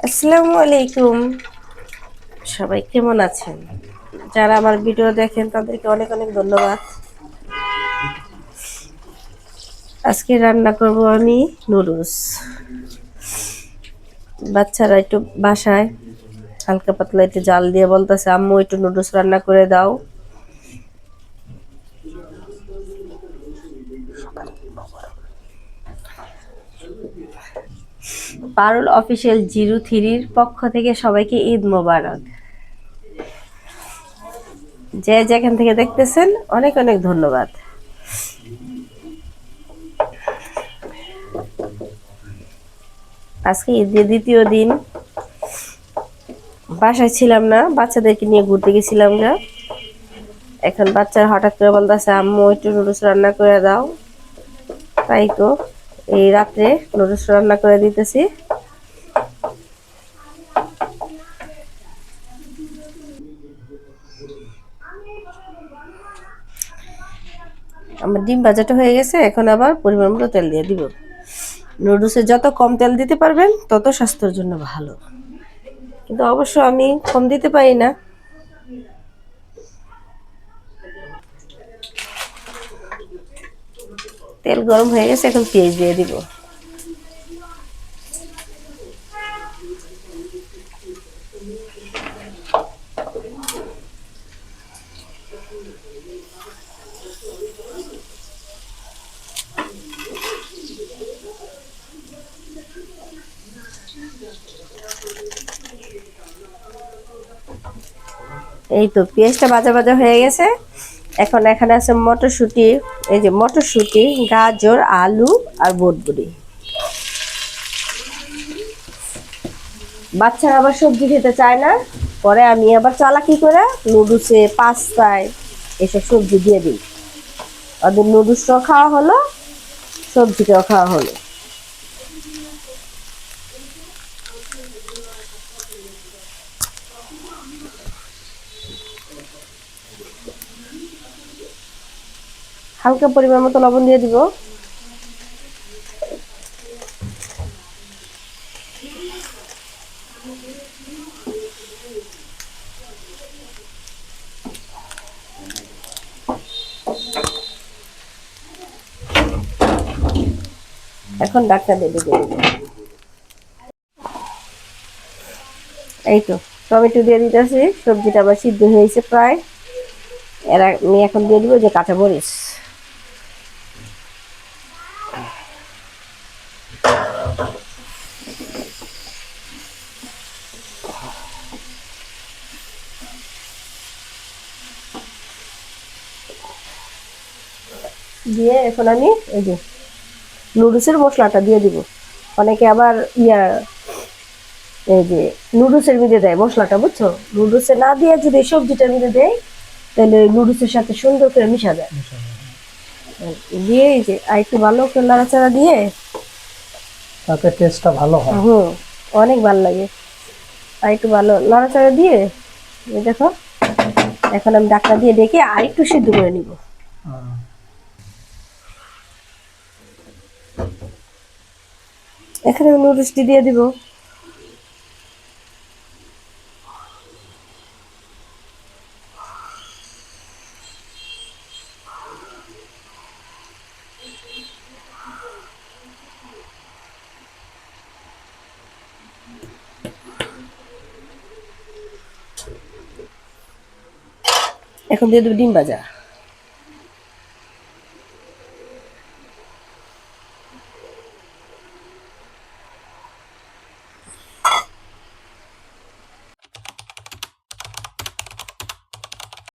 আসসালামু আলাইকুম। সবাই কেমন আছেন? যারা আমার ভিডিও দেখেন তাদেরকে অনেক অনেক ধন্যবাদ। আজকে রান্না করব আমি নুডলস। বাচ্চারা একটু বাসায় হালকা পাতলা একটু জাল দিয়ে বলতেছে, আম্মু একটু নুডলস রান্না করে দাও। পারুল অফিসিয়াল 03-র পক্ষ থেকে সবাইকে ঈদ মোবারক। যে যেখান থেকে দেখতেছেন অনেক অনেক ধন্যবাদ। আজকে ঈদের দ্বিতীয় দিন, বাসায় ছিলাম না, বাচ্চাদেরকে নিয়ে ঘুরতে গেছিলাম না। এখন বাচ্চারা হঠাৎ করে বলতেছে, আম্মু একটু নুডলস রান্না করে দাও। তাই তো এই রাত্রে নুডলস রান্না করে দিতেছি। আমার ডিম ভাজাটা হয়ে গেছে, এখন আবার পরিমাণ মতো তেল দিয়ে দিব। নুডলসে যত কম তেল দিতে পারবেন তত স্বাস্থ্যের জন্য ভালো, কিন্তু অবশ্য আমি কম দিতে পারি না। তেল গরম হয়ে গেছে, এখন পেঁয়াজ দিয়ে দিব। এই তো পেঁয়াজটা ভাজা ভাজা হয়ে গেছে। এখন এখানে আছে মটরশুঁটি, এই যে মটরশুঁটি, গাজর, আলু আর বটবড়ি। বাচ্চারা আবার সবজি খেতে চায় না, পরে আমি আবার চালাকি করে নুডলসে, পাস্তায় এসব সবজি দিয়ে দিই। ওদের নুডলসটাও খাওয়া হলো, সবজিটাও খাওয়া হলো। হালকা পরিমাণ মতো লবণ দিয়ে দিব। এখন ডাকনা দিয়ে দিব। এই তো টমেটো দিয়ে দিতেছি, সবজিটা আবার সিদ্ধ হয়েছে প্রায়। আমি এখন দিয়ে দিব যে কাঁচা মরিচ। দিয়ে এখন আমি এই যে নুডলসের মশলাটা দিয়ে দিব। অনেকে আবার এই যে নুডলসের মধ্যে দেয় মশলাটা, বুঝছো? নুডলসে না দিয়ে যদি সবজিটার মধ্যে দেয়, তাহলে নুডলসের সাথে সুন্দর করে মিশা যায়। দিয়ে এই যে আর একটু ভালো করে নাড়াচাড়া দিয়ে, তাতে টেস্টটা ভালো হয়। অনেক ভালো লাগে। আর একটু ভালো নাড়াচাড়া দিয়ে এই দেখো, এখন আমি ঢাকনা দিয়ে ডেকে আর একটু সিদ্ধ করে নিব। এখানে নুডলসটি দিয়ে দিব। এখন দিয়ে দেবো ডিম ভাজা।